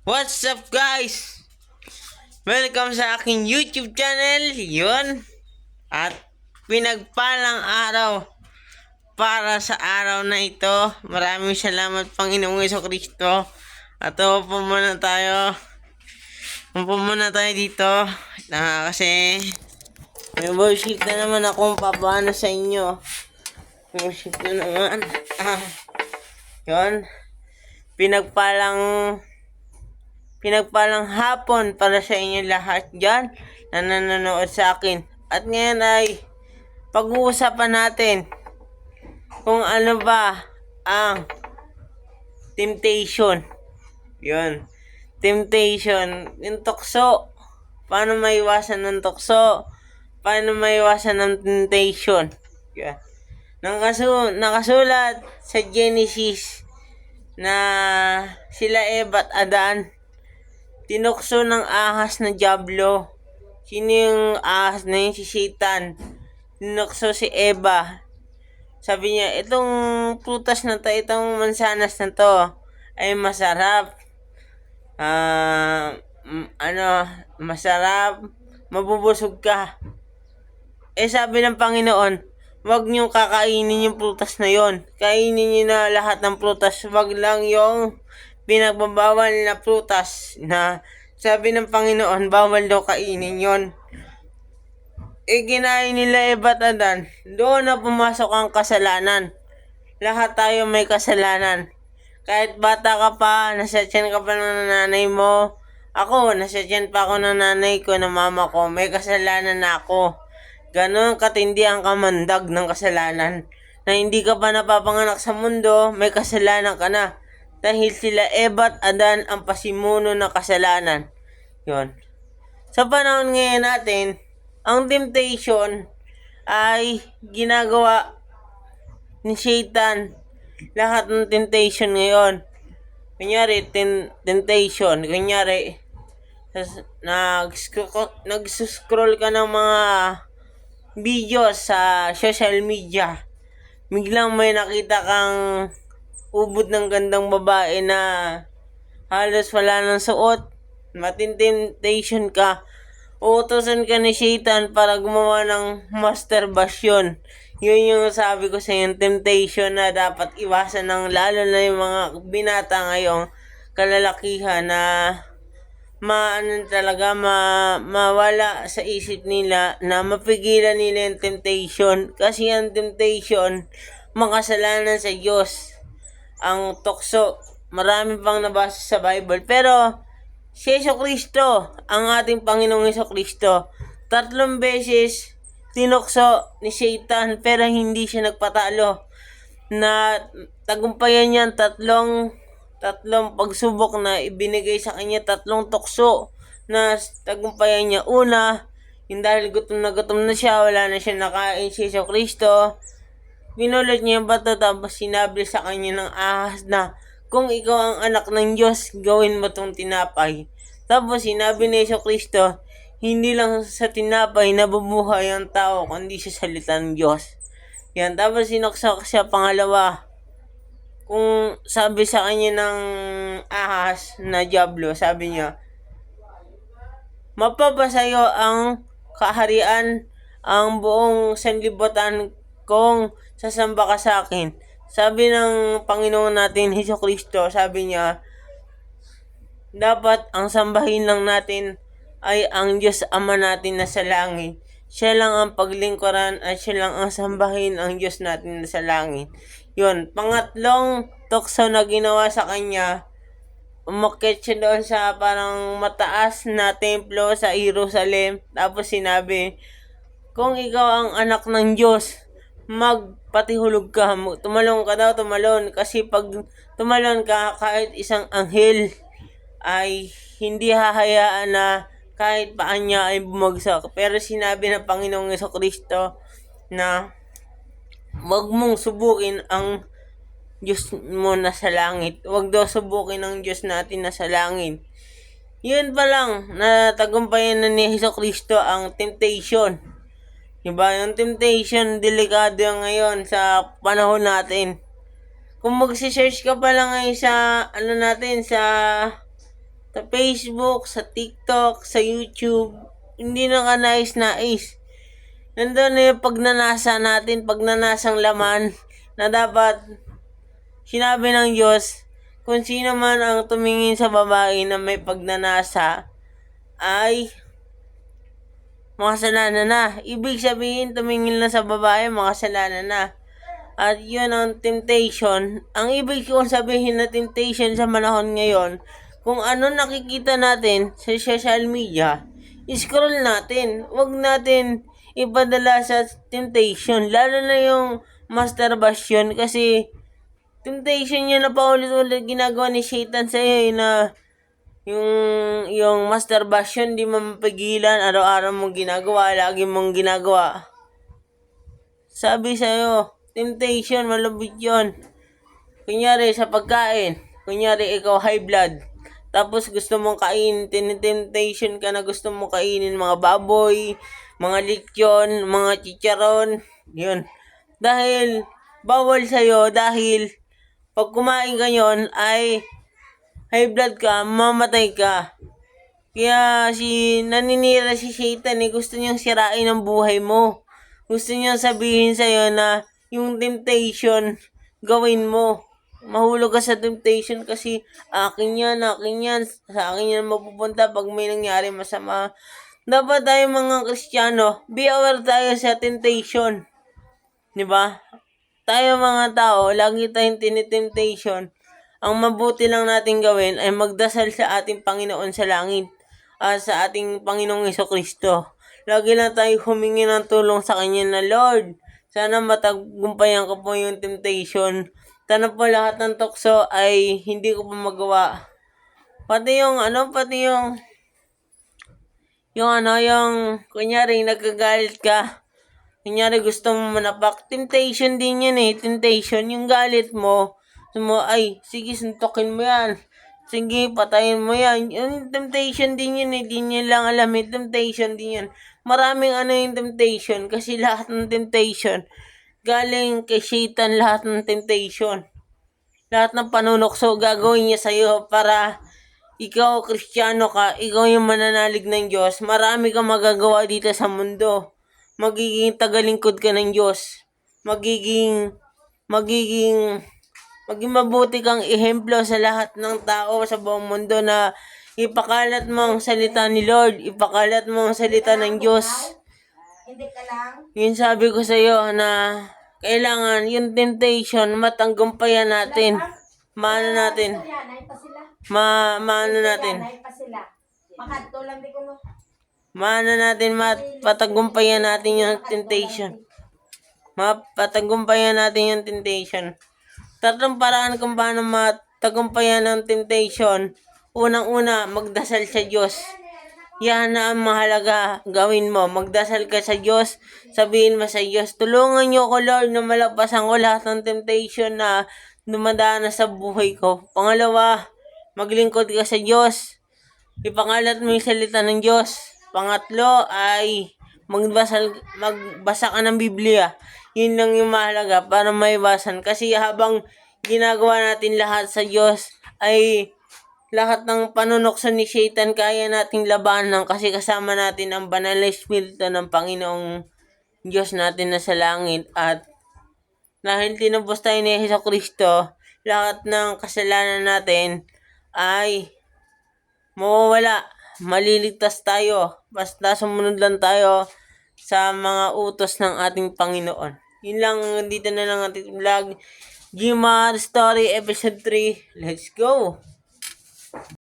What's up guys? Welcome sa aking YouTube channel. Yun. At pinagpalang araw para sa araw na ito. Maraming salamat Panginoong Jesucristo. At upo muna tayo. Upo muna tayo dito. Kasi may worship na naman akong papaano sa inyo. Worship na naman. Yun. Pinagpalang hapon para sa inyo lahat dyan na nanonood sa akin. At ngayon ay pag-uusapan natin kung ano ba ang temptation. Yun. Temptation. Yung tukso. Paano maiwasan ng tukso? Paano maiwasan ng temptation? Yun. Nakasulat sa Genesis na sila Eva at Adan tinukso ng ahas na Diablo. Sino yung ahas na yun? Si Satan. Tinukso si Eva. Sabi niya, itong prutas na to, itong mansanas na to, ay masarap. Masarap. Mabubusog ka. Sabi ng Panginoon, wag niyong kakainin yung prutas na yon. Kainin niyo na lahat ng prutas. Wag lang yung pinagbabawal na prutas na sabi ng Panginoon, bawal daw kainin yon. Kinain nila Eva at Adan. Doon na pumasok ang kasalanan. Lahat tayo may kasalanan. Kahit bata ka pa, nasa tiyan ka pa ng nanay mo. Ako, nasa tiyan pa ako ng nanay ko, ng mama ko. May kasalanan na ako. Ganon katindi ang kamandag ng kasalanan. Na hindi ka pa napapanganak sa mundo, may kasalanan ka na. Dahil sila Eva at Adan ang pasimuno ng kasalanan. Yon. Sa panahon ngayon natin, ang temptation ay ginagawa ni Satan. Lahat ng temptation ngayon. Kunyari, temptation. Kunyari, nag-scroll ka ng mga videos sa social media. Biglang may nakita kang ubod ng gandang babae na halos wala nang suot. Matintemptation ka. Uutosan ka ni Satan para gumawa ng masturbasyon. Yun yung sabi ko sa yung temptation na dapat iwasan ng lalo na yung mga binata ngayong kalalakihan na mawala sa isip nila na mapigilan nila yung temptation. Kasi ang temptation, makasalanan sa Diyos. Ang tukso, marami pang nabasa sa Bible. Pero si Jesucristo, ang ating Panginoong Jesucristo, 3 beses tinukso ni Satan pero hindi siya nagpatalo. Na tagumpayan niya ang tatlong pagsubok na ibinigay sa kanya, 3 tukso na tagumpayan niya. Una, yung dahil gutom na siya, wala na siya nakain si Jesucristo. Binulot niya yung bato tapos sinabi sa kanya ng ahas na kung ikaw ang anak ng Diyos, gawin mo tong tinapay. Tapos sinabi ni Jesucristo, hindi lang sa tinapay nabubuhay ang tao, kundi sa salita ng Diyos. Yan, tapos sinuksak siya pangalawa. Kung sabi sa kanya ng ahas na Diablo, sabi niya, mapapasayo ang kaharian, ang buong sanlibutan kung sasamba ka sa akin. Sabi ng Panginoon natin, Jesucristo, sabi niya, dapat ang sambahin lang natin ay ang Diyos Ama natin na sa langit. Siya lang ang paglingkuran at siya lang ang sambahin ang Diyos natin na sa langit. Yun, pangatlong tukso na ginawa sa kanya, umakyat siya doon sa parang mataas na templo sa Jerusalem. Tapos sinabi, kung ikaw ang anak ng Diyos, magpatihulog ka. Tumalon ka daw, tumalon. Kasi pag tumalon ka, kahit isang anghel ay hindi hahayaan na kahit paan niya ay bumagsak. Pero sinabi ng Panginoong Jesucristo na wag mong subukin ang Diyos mo na sa langit. Wag daw subukin ang Diyos natin na sa langit. Yun pa lang, natagumpayan na ni Jesucristo ang temptation. Diba? Yung temptation, delikado ngayon sa panahon natin. Kung magsi-search ka pa lang ngayon sa, sa sa Facebook, sa TikTok, sa YouTube, hindi na ka nais-nais. Nandun na yung pagnanasa natin, pagnanasang laman na dapat sinabi ng Diyos, kung sino man ang tumingin sa babae na may pagnanasa ay makasalanan na. Ibig sabihin, tumingin na sa babae, makasalanan na. At yun ang temptation. Ang ibig kong sabihin na temptation sa panahon ngayon, kung ano nakikita natin sa social media, scroll natin. Huwag natin ipadala sa temptation. Lalo na yung masturbation kasi temptation yun na paulit-ulit ginagawa ni Satan sa iyo na yung masturbation di mo mapigilan, araw-araw mong ginagawa, lagi mong ginagawa. Sabi sa'yo, temptation, malupit yun. Kunyari sa pagkain, kunyari ikaw high blood, tapos gusto mong kainin, tinitemptation ka na gusto mong kainin mga baboy, mga lechon, mga chicharon, yun. Dahil bawal sa'yo, dahil pag kumain ka yun ay high blood ka, mamatay ka. Kaya naninira si Satan gusto niyang sirain ang buhay mo. Gusto niyang sabihin sa'yo na yung temptation, gawin mo. Mahulog ka sa temptation kasi akin yan, sa akin yan mapupunta pag may nangyari masama. Dapat tayo mga Kristiyano, be aware tayo sa temptation. Diba? Tayo mga tao, lagi tayong tinitemptation. Ang mabuti lang natin gawin ay magdasal sa ating Panginoon sa langit at sa ating Panginoong Jesucristo. Lagi lang tayo humingi ng tulong sa Kanya na, Lord, sana matagumpayan ko po yung temptation. Sana po lahat ng tukso ay hindi ko pa magawa. Pati yung kunyari nagkagalit ka. Kunyari gusto mo manapak, temptation din yan temptation. Yung galit mo, ay, sige, suntukin mo yan. Sige, patayin mo yan. Yung temptation din yun di niya lang alam, temptation din yan. Maraming yung temptation, kasi lahat ng temptation, galing kay Satan lahat ng temptation. Lahat ng panunokso, gagawin niya sa'yo para ikaw, Kristiyano ka, ikaw yung mananalig ng Diyos. Marami kang magagawa dito sa mundo. Magiging tagalingkod ka ng Diyos. Magiging mabuti kang ehemplo sa lahat ng tao sa buong mundo na ipakalat mo ang salita ni Lord, ipakalat mo ang salita ng Diyos. Yun sabi ko sa iyo na kailangan yung temptation matanggumpayan natin. Maano natin? Patagumpayan natin yung temptation. Mapatagumpayan natin yung temptation. Tatlong paraan kung paano matagumpayan ng temptation. Unang-una, magdasal sa Diyos. Yan na ang mahalaga gawin mo. Magdasal ka sa Diyos. Sabihin mo sa Diyos, tulungan niyo ko, Lord, na malagpasan ko lahat ng temptation na dumadaan sa buhay ko. Pangalawa, maglingkod ka sa Diyos. Ipangalat mo yung salita ng Diyos. Pangatlo ay magbasa ka ng Biblia. Yun lang yung mahalaga para maibasan. Kasi habang ginagawa natin lahat sa Diyos, ay lahat ng panunokso ni Satan kaya nating labanan kasi kasama natin ang banal na Espiritu ng Panginoong Diyos natin na sa langit. At dahil tinubos tayo ni Jesucristo, lahat ng kasalanan natin ay mawawala. Maliligtas tayo. Basta sumunod lang tayo sa mga utos ng ating Panginoon. Yun lang, dito na lang ating vlog. Gmar Story Episode 3. Let's go!